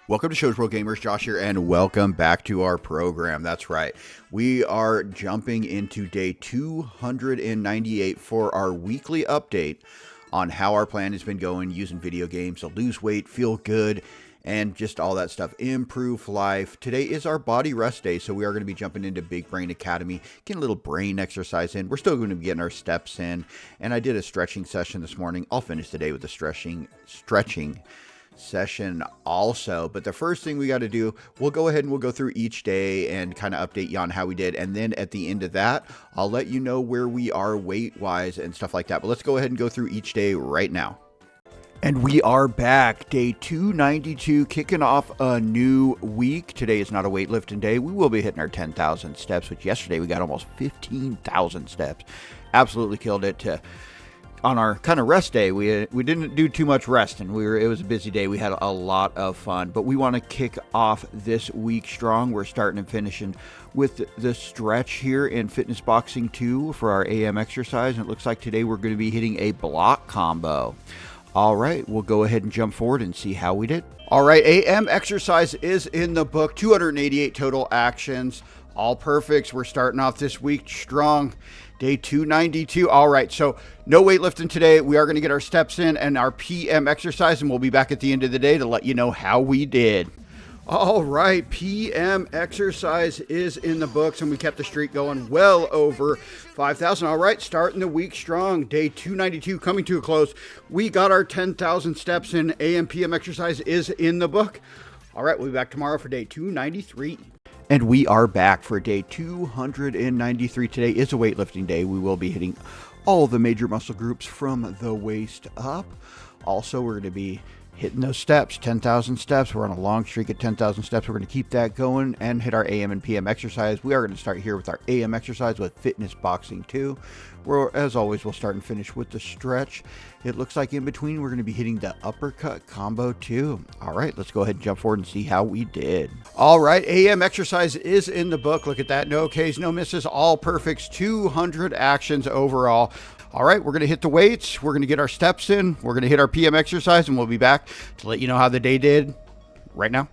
Welcome to Shows Pro Gamers, Josh here, and welcome back to our program. That's right. We are jumping into day 298 for our weekly update on how our plan has been going using video games to lose weight, feel good, and just all that stuff. Improve life. Today is our body rest day, so we are going to be jumping into Big Brain Academy, getting a little brain exercise in. We're still going to be getting our steps in, and I did a stretching session this morning. I'll finish today with the stretching session also, but the first thing we got to do, we'll go ahead and we'll go through each day and kind of update you on how we did, and then at the end of that I'll let you know where we are weight wise and stuff like that. But let's go ahead and go through each day right now. And we are back, day 292, kicking off a new week. Today is not a weightlifting day. We will be hitting our 10,000 steps, which yesterday we got almost 15,000 steps. Absolutely killed it. On our kind of rest day, we didn't do too much resting. It was a busy day. We had a lot of fun, but we want to kick off this week strong. We're starting and finishing with the stretch here in Fitness Boxing 2 for our AM exercise. And it looks like today we're going to be hitting a block combo. All right, we'll go ahead and jump forward and see how we did. All right, AM exercise is in the book. 288 total actions, all perfects. We're starting off this week strong. Day 292. All right, so no weightlifting today. We are going to get our steps in and our PM exercise, and we'll be back at the end of the day to let you know how we did. All right, PM exercise is in the books, and we kept the streak going well over 5,000. All right, starting the week strong. Day 292 coming to a close. We got our 10,000 steps in. AM, PM exercise is in the book. All right, we'll be back tomorrow for day 293. And we are back for day 293. Today is a weightlifting day. We will be hitting all the major muscle groups from the waist up. Also, we're going to be hitting those steps, 10,000 steps. We're on a long streak at 10,000 steps. We're going to keep that going and hit our AM and PM exercise. We are going to start here with our AM exercise with Fitness Boxing 2. Where, as always, we'll start and finish with the stretch. It looks like in between we're going to be hitting the uppercut combo 2. All right, let's go ahead and jump forward and see how we did. All right, AM exercise is in the book. Look at that. No Ks, no misses, all perfects, 200 actions overall. All right, we're going to hit the weights. We're going to get our steps in. We're going to hit our PM exercise, and we'll be back to let you know how the day did right now.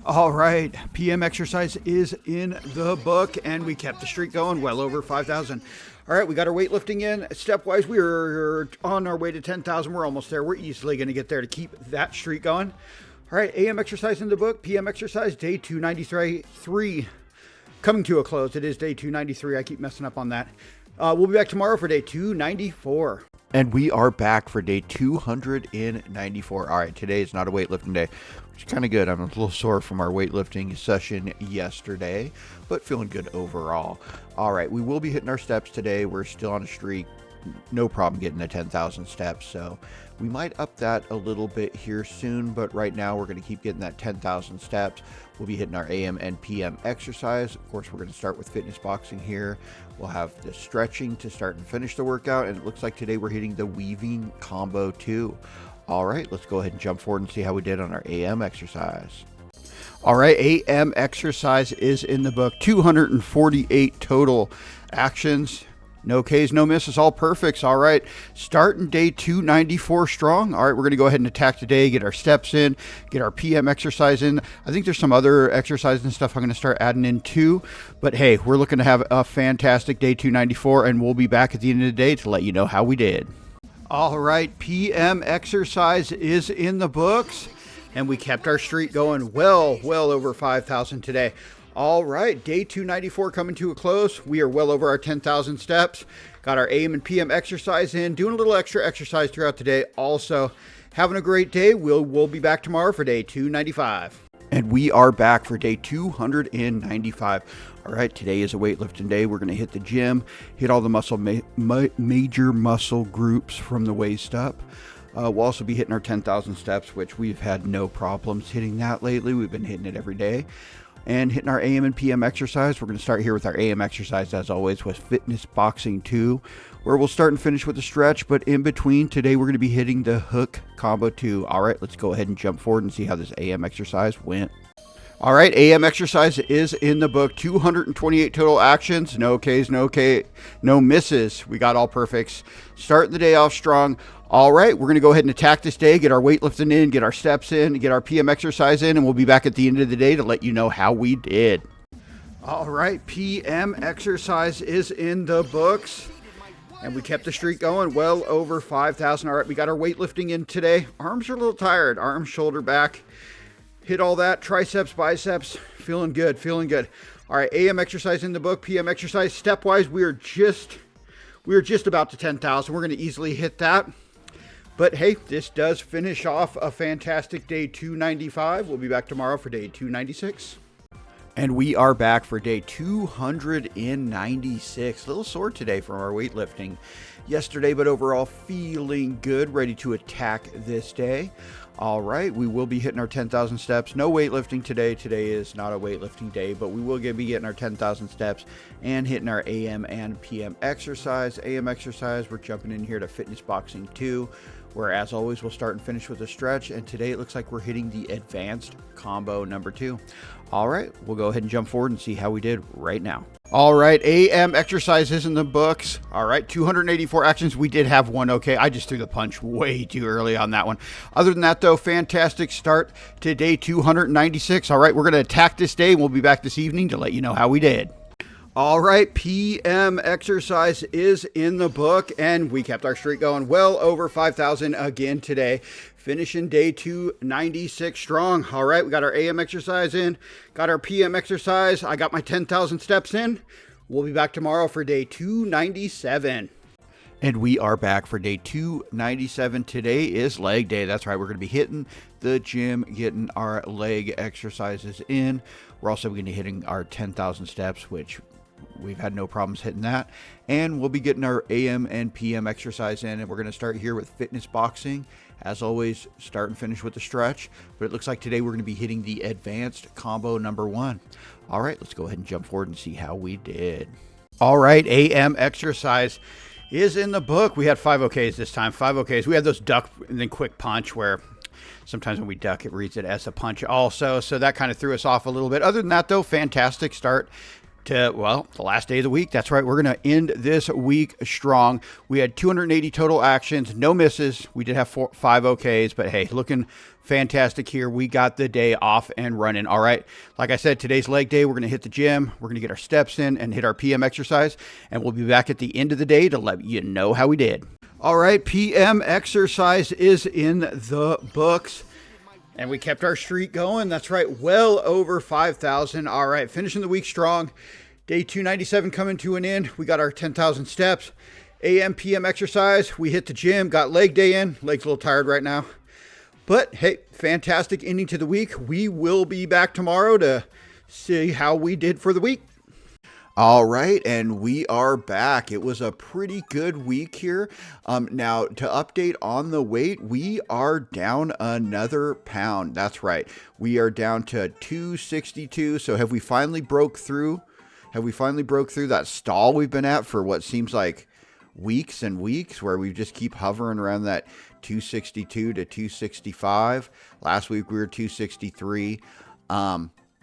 All right, PM exercise is in the book, and we kept the streak going well over 5,000. All right, we got our weightlifting in. Stepwise, we are on our way to 10,000. We're almost there. We're easily going to get there to keep that streak going. All right, AM exercise in the book, PM exercise, day 293, coming to a close. It is day 293. I keep messing up on that. We'll be back tomorrow for day 294. And we are back for day 294. All right, today is not a weightlifting day, which is kind of good. I'm a little sore from our weightlifting session yesterday, but feeling good overall. All right, we will be hitting our steps today. We're still on a streak. No problem getting to 10,000 steps, so we might up that a little bit here soon, but right now we're going to keep getting that 10,000 steps. We'll be hitting our AM and PM exercise. Of course, we're going to start with Fitness Boxing here. We'll have the stretching to start and finish the workout, and it looks like today we're hitting the weaving combo 2. All right, let's go ahead and jump forward and see how we did on our AM exercise. All right, AM exercise is in the book. 248 total actions. No Ks, no misses, all perfects. All right, starting day 294 strong. All right, we're going to go ahead and attack today, get our steps in, get our PM exercise in. I think there's some other exercises and stuff I'm going to start adding in too. But hey, we're looking to have a fantastic day 294, and we'll be back at the end of the day to let you know how we did. All right, PM exercise is in the books, and we kept our streak going well over 5,000 today. All right, day 294 coming to a close. We are well over our 10,000 steps. Got our AM and PM exercise in, doing a little extra exercise throughout the day. Also, having a great day. We'll be back tomorrow for day 295. And we are back for day 295. All right, today is a weightlifting day. We're going to hit the gym, hit all the major muscle groups from the waist up. We'll also be hitting our 10,000 steps, which we've had no problems hitting that lately. We've been hitting it every day. And hitting our AM and PM exercise. We're going to start here with our AM exercise, as always, with Fitness Boxing 2, where we'll start and finish with a stretch. But in between, today we're going to be hitting the hook combo 2. All right, let's go ahead and jump forward and see how this AM exercise went. All right, AM exercise is in the book. 228 total actions, no Ks, no misses. We got all perfects. Starting the day off strong. All right, we're going to go ahead and attack this day, get our weightlifting in, get our steps in, get our PM exercise in, and we'll be back at the end of the day to let you know how we did. All right, PM exercise is in the books. And we kept the streak going, well over 5,000. All right, we got our weightlifting in today. Arms are a little tired. Arms, shoulder, back. Hit all that. Triceps, biceps. Feeling good, feeling good. All right, AM exercise in the book, PM exercise. Stepwise, we are just about to 10,000. We're going to easily hit that. But hey, this does finish off a fantastic day 295. We'll be back tomorrow for day 296. And we are back for day 296. A little sore today from our weightlifting yesterday, but overall feeling good, ready to attack this day. All right, we will be hitting our 10,000 steps. No weightlifting today. Today is not a weightlifting day, but we will be getting our 10,000 steps and hitting our AM and PM exercise. AM exercise, we're jumping in here to fitness boxing 2. Where, as always, we'll start and finish with a stretch. And today it looks like we're hitting the advanced combo number 2. All right, we'll go ahead and jump forward and see how we did right now. All right, AM exercises in the books. All right, 284 actions. We did have one okay. I just threw the punch way too early on that one. Other than that, though, fantastic start to day 296. All right, we're going to attack this day. We'll be back this evening to let you know how we did. All right, PM exercise is in the book, and we kept our streak going well over 5,000 again today, finishing day 296 strong. All right, we got our AM exercise in, got our PM exercise. I got my 10,000 steps in. We'll be back tomorrow for day 297. And we are back for day 297. Today is leg day. That's right. We're going to be hitting the gym, getting our leg exercises in. We're also going to be hitting our 10,000 steps, which we've had no problems hitting that. And we'll be getting our AM and PM exercise in. And we're going to start here with fitness boxing. As always, start and finish with the stretch. But it looks like today we're going to be hitting the advanced combo number 1. All right, let's go ahead and jump forward and see how we did. All right, AM exercise is in the book. We had 5 OKs this time, 5 OKs. We had those duck and then quick punch where sometimes when we duck, it reads it as a punch also. So that kind of threw us off a little bit. Other than that, though, fantastic start to, well, the last day of the week. That's right. We're going to end this week strong. We had 280 total actions, no misses. We did have 5 OKs, but hey, looking fantastic here. We got the day off and running. All right. Like I said, today's leg day. We're going to hit the gym. We're going to get our steps in and hit our PM exercise. And we'll be back at the end of the day to let you know how we did. All right. PM exercise is in the books. And we kept our streak going. That's right. Well over 5,000. All right. Finishing the week strong. Day 297 coming to an end. We got our 10,000 steps. AM, PM exercise. We hit the gym. Got leg day in. Leg's a little tired right now. But hey, fantastic ending to the week. We will be back tomorrow to see how we did for the week. All right, and we are back. It was a pretty good week here. Now, to update on the weight, we are down another pound. That's right. We are down to 262. So have we finally broke through? Have we finally broke through that stall we've been at for what seems like weeks and weeks, where we just keep hovering around that 262 to 265? Last week we were 263.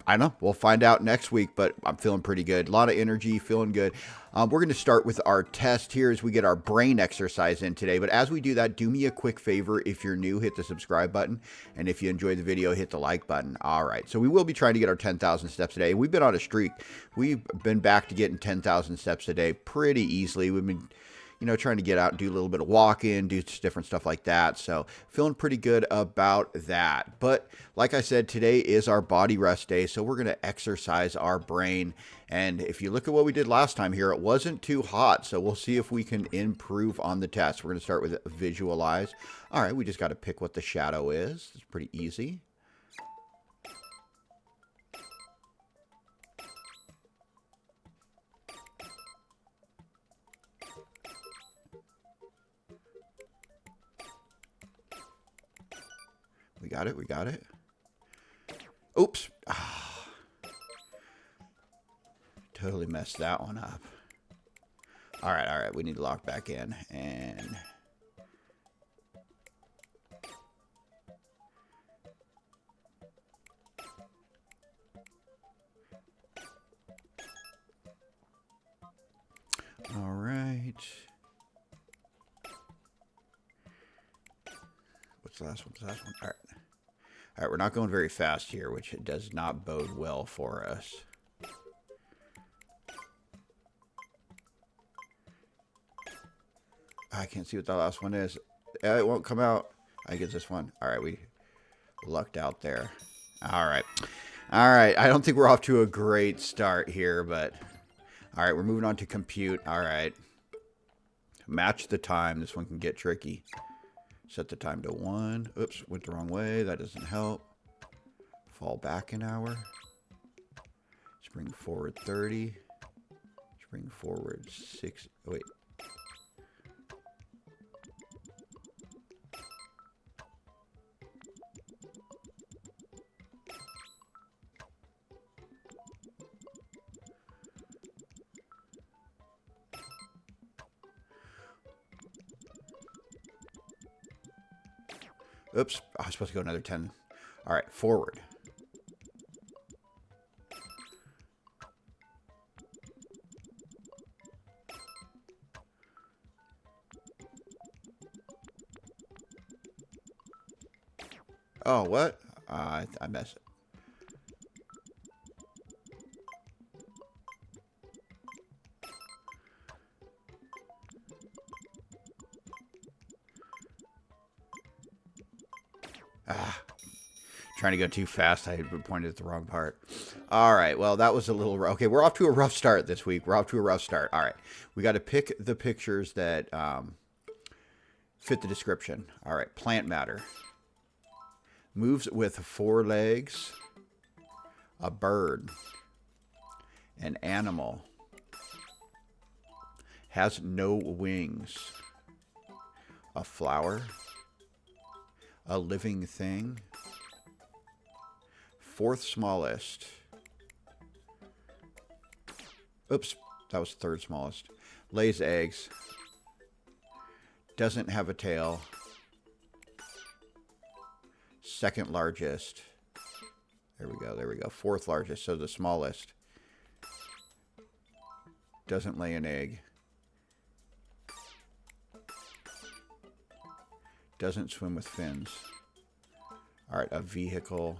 I don't know. We'll find out next week, but I'm feeling pretty good. A lot of energy, feeling good. We're going to start with our test here as we get our brain exercise in today. But as we do that, do me a quick favor. If you're new, hit the subscribe button. And if you enjoyed the video, hit the like button. All right. So we will be trying to get our 10,000 steps today. We've been on a streak. We've been back to getting 10,000 steps a day pretty easily. We've been, trying to get out and do a little bit of walking, do different stuff like that. So feeling pretty good about that. But like I said, today is our body rest day. So we're going to exercise our brain. And if you look at what we did last time here, it wasn't too hot. So we'll see if we can improve on the test. We're going to start with visualize. All right, we just got to pick what the shadow is. It's pretty easy. We got it. We got it. Oops. Totally messed that one up. All right. All right. We need to lock back in. And What's the last one? What's the last one? All right. All right, we're not going very fast here, which does not bode well for us. I can't see what the last one is. It won't come out. I get this one. All right, we lucked out there. All right. All right, I don't think we're off to a great start here, but... All right, we're moving on to compute. All right. Match the time. This one can get tricky. Set the time to 1. Oops, went the wrong way. That doesn't help. Fall back an hour. Spring forward 30. Spring forward 6. Oh, wait. Oops, I was supposed to go another 10. All right, forward. Oh, what? I messed it. Trying to go too fast. I pointed at the wrong part. All right. Well, that was a little rough. Okay, we're off to a rough start this week. We're off to a rough start. All right. We got to pick the pictures that fit the description. All right. Plant matter. Moves with 4 legs. A bird. An animal. Has no wings. A flower. A living thing. 4th smallest. Oops, that was 3rd smallest. Lays eggs. Doesn't have a tail. 2nd largest. There we go, there we go. 4th largest, so the smallest. Doesn't lay an egg. Doesn't swim with fins. All right, a vehicle.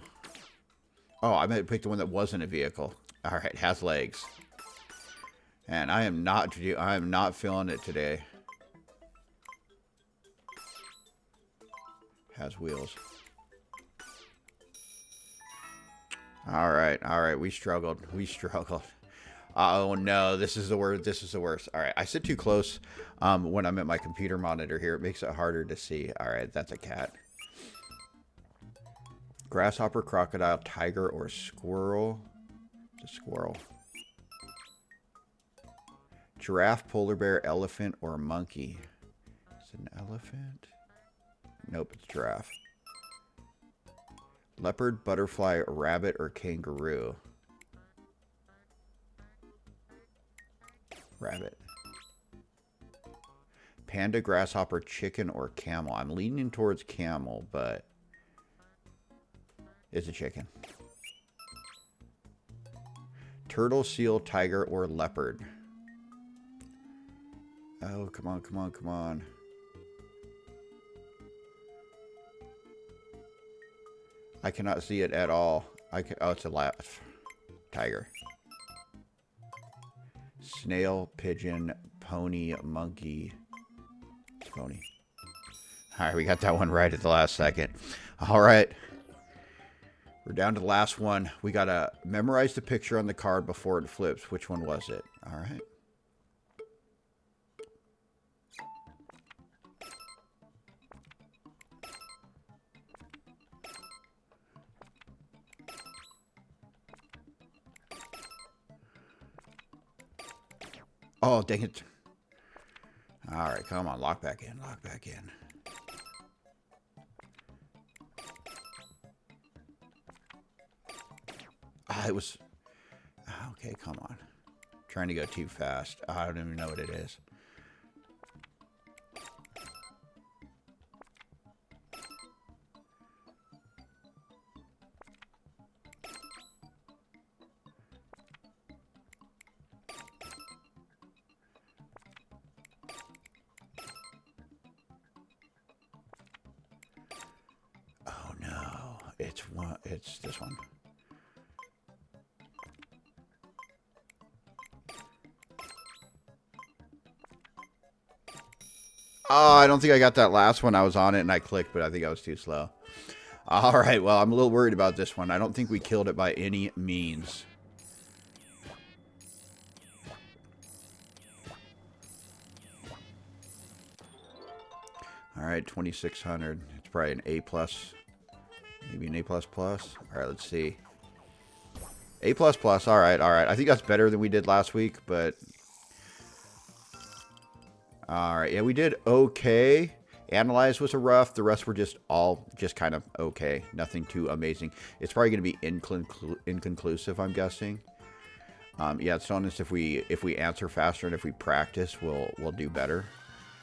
Oh, I might pick the one that wasn't a vehicle. All right, has legs. And I am not feeling it today. Has wheels. All right, we struggled. Oh no, this is the worst. All right, I sit too close when I'm at my computer monitor here. It makes it harder to see. All right, that's a cat. Grasshopper, crocodile, tiger, or squirrel. It's a squirrel. Giraffe, polar bear, elephant, or monkey. It's an elephant. Nope, it's giraffe. Leopard, butterfly, rabbit, or kangaroo. Rabbit. Panda, grasshopper, chicken, or camel. I'm leaning towards camel, but it's a chicken. Turtle, seal, tiger, or leopard. Oh, come on, come on, come on. I cannot see it at all. Oh, it's a tiger. Snail, pigeon, pony, monkey. Pony. All right, we got that one right at the last second. All right. We're down to the last one. We got to memorize the picture on the card before it flips. Which one was it? All right. Oh, dang it. All right, come on. Lock back in. Lock back in. It was... Okay, come on. Trying to go too fast. I don't even know what it is. It's this one. Oh, I don't think I got that last one. I was on it and I clicked, but I think I was too slow. All right, well, I'm a little worried about this one. I don't think we killed it by any means. All right, 2,600. It's probably an A+. Maybe an A++. All right, let's see. A++. All right, all right. I think that's better than we did last week, but... All right, yeah, we did okay. Analyze was a rough. The rest were just kind of okay. Nothing too amazing. It's probably going to be inconclusive, I'm guessing. Yeah, it's honest. If we answer faster and if we practice, we'll do better.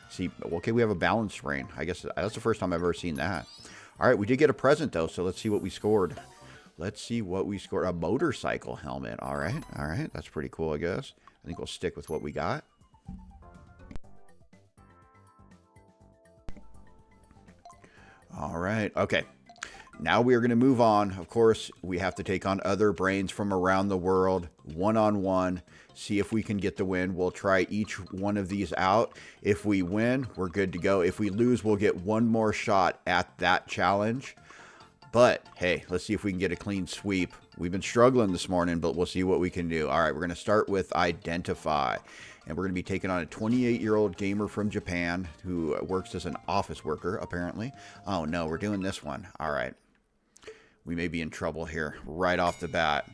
See, okay, we have a balanced rain. I guess that's the first time I've ever seen that. All right, we did get a present though, so let's see what we scored. Let's see what we scored. A motorcycle helmet. All right, that's pretty cool, I guess. I think we'll stick with what we got. All right, okay. Now we are going to move on. Of course, we have to take on other brains from around the world, one-on-one, see if we can get the win. We'll try each one of these out. If we win, we're good to go. If we lose, we'll get one more shot at that challenge. But, hey, let's see if we can get a clean sweep. We've been struggling this morning, but we'll see what we can do. All right, we're going to start with Identify. And we're going to be taking on a 28-year-old gamer from Japan who works as an office worker, apparently. Oh, no, we're doing this one. All right. We may be in trouble here right off the bat.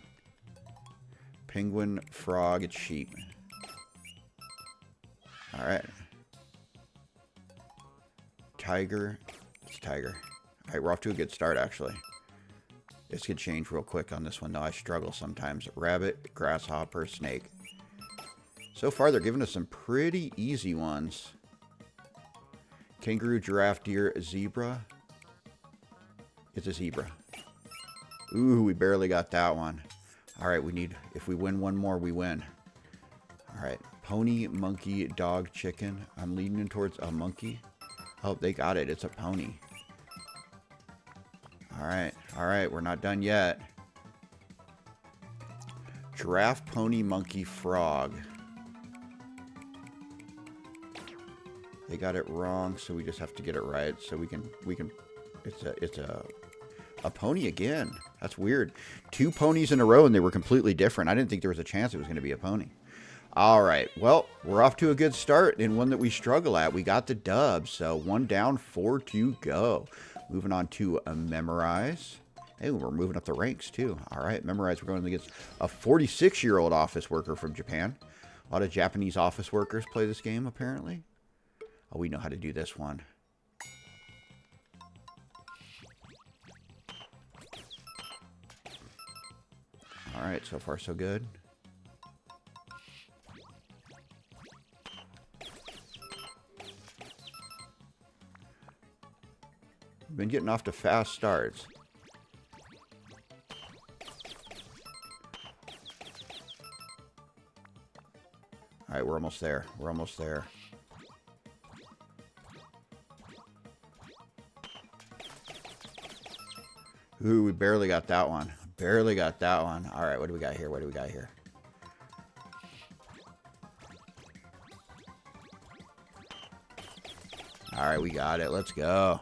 Penguin, frog, and sheep. All right. Tiger. It's tiger. All right, we're off to a good start, actually. This could change real quick on this one, though. I struggle sometimes. Rabbit, grasshopper, snake. So far, they're giving us some pretty easy ones. Kangaroo, giraffe, deer, zebra. It's a zebra. Ooh, we barely got that one. All right, if we win one more, we win. All right, pony, monkey, dog, chicken. I'm leaning towards a monkey. Oh, they got it. It's a pony. All right, we're not done yet. Giraffe, pony, monkey, frog. They got it wrong, so we just have to get it right. So we can. It's a pony again. That's weird. 2 ponies in a row, and they were completely different. I didn't think there was a chance it was going to be a pony. All right. Well, we're off to a good start, and one that we struggle at. We got the dub, so 1 down, 4 to go. Moving on to Memorize. Hey, we're moving up the ranks too. All right, Memorize. We're going against a 46-year-old office worker from Japan. A lot of Japanese office workers play this game, apparently. Oh, we know how to do this one. All right, so far so good. We've been getting off to fast starts. All right, we're almost there. We're almost there. Ooh, we barely got that one. Barely got that one. All right, what do we got here? What do we got here? All right, we got it. Let's go.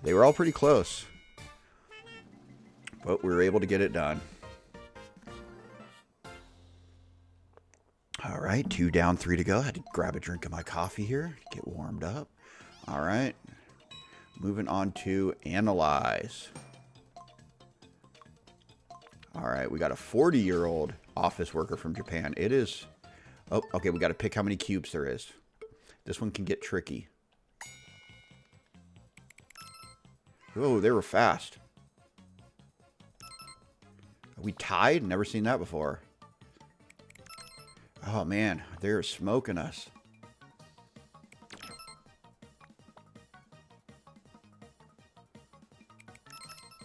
They were all pretty close, but we were able to get it done. All right, 2 down, 3 to go. I had to grab a drink of my coffee here, get warmed up. All right, moving on to Analyze. All right, we got a 40-year-old office worker from Japan. It is... Oh, okay, we got to pick how many cubes there is. This one can get tricky. Oh, they were fast. Are we tied? Never seen that before. Oh, man, they're smoking us.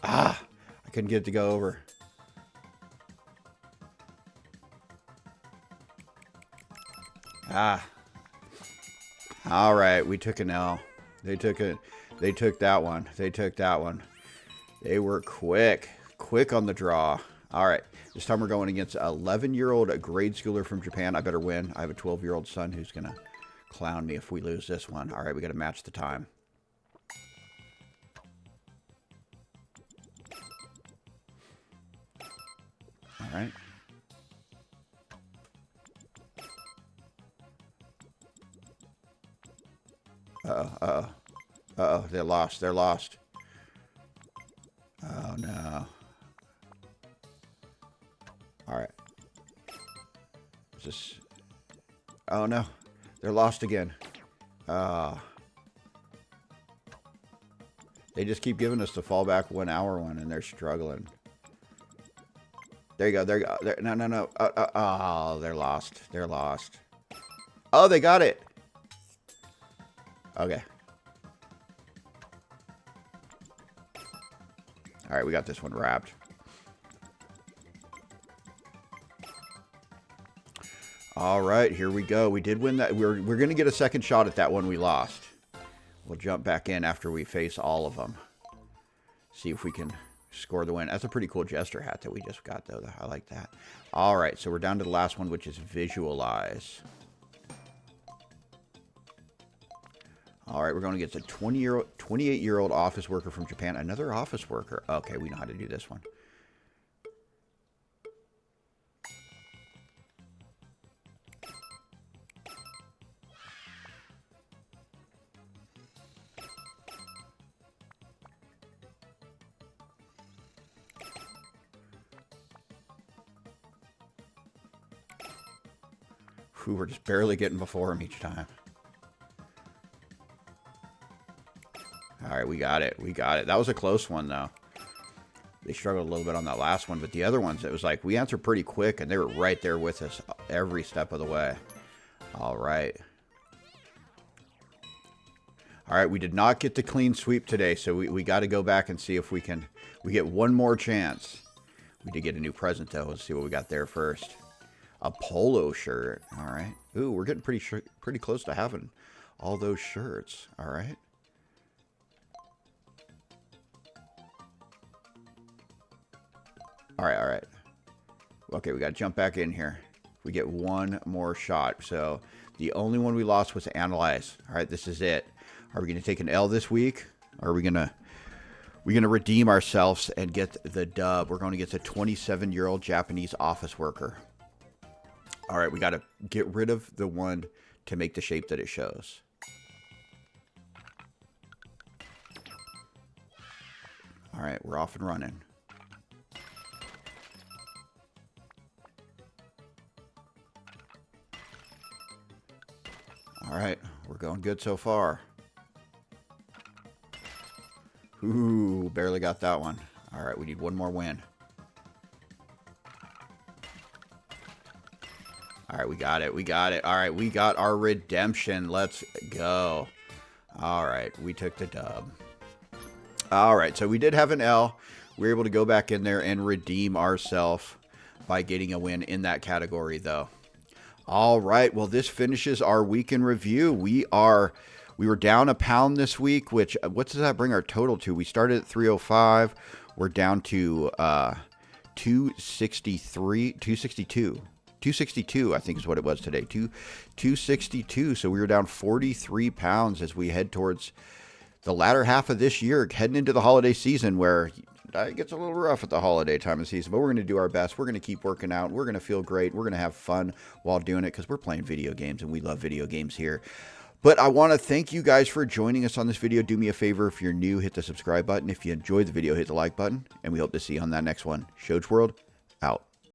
Ah, I couldn't get it to go over. Ah. All right, we took an L. They took that one. They took that one. They were quick. Quick on the draw. All right. This time we're going against an 11-year-old grade schooler from Japan. I better win. I have a 12-year-old son who's going to clown me if we lose this one. All right, we got to match the time. All right. Uh-oh, they're lost. They're lost. Oh, no. All right. Is this... Oh, no. They're lost again. They just keep giving us the fallback 1 hour one, and they're struggling. There you go. There you go. There, no, no, no. Oh, they're lost. They're lost. Oh, they got it. Okay. All right, we got this one wrapped. All right, here we go. We did win that. We're going to get a second shot at that one we lost. We'll jump back in after we face all of them. See if we can score the win. That's a pretty cool jester hat that we just got, though. I like that. All right, so we're down to the last one, which is visualize. All right, we're going against a 28-year-old office worker from Japan. Another office worker. Okay, we know how to do this one. Whew, we're just barely getting before him each time. All right, we got it. We got it. That was a close one, though. They struggled a little bit on that last one, but the other ones, it was like we answered pretty quick, and they were right there with us every step of the way. All right. All right, we did not get the clean sweep today, so we got to go back and see if we can. We get one more chance. We did get a new present, though. Let's see what we got there first. A polo shirt. All right. Ooh, we're getting pretty close to having all those shirts. All right. All right, all right. Okay, we got to jump back in here. We get one more shot. So the only one we lost was analyze. All right, this is it. Are we going to take an L this week? Or are we going to redeem ourselves and get the dub? We're going to get a 27-year-old Japanese office worker. All right, we got to get rid of the one to make the shape that it shows. All right, we're off and running. All right, we're going good so far. Ooh, barely got that one. All right, we need one more win. All right, we got it. We got it. All right, we got our redemption. Let's go. All right, we took the dub. All right, so we did have an L. We were able to go back in there and redeem ourselves by getting a win in that category, though. All right, well, this finishes our week in review. We were down a pound this week, which, what does that bring our total to? We started at 305. We're down to 262, I think is what it was today. 262. So we were down 43 pounds as we head towards the latter half of this year, heading into the holiday season where it gets a little rough at the holiday time of season, but we're going to do our best. We're going to keep working out. We're going to feel great. We're going to have fun while doing it because we're playing video games and we love video games here. But I want to thank you guys for joining us on this video. Do me a favor, if you're new, hit the subscribe button. If you enjoyed the video, hit the like button. And we hope to see you on that next one. Shoge World, out.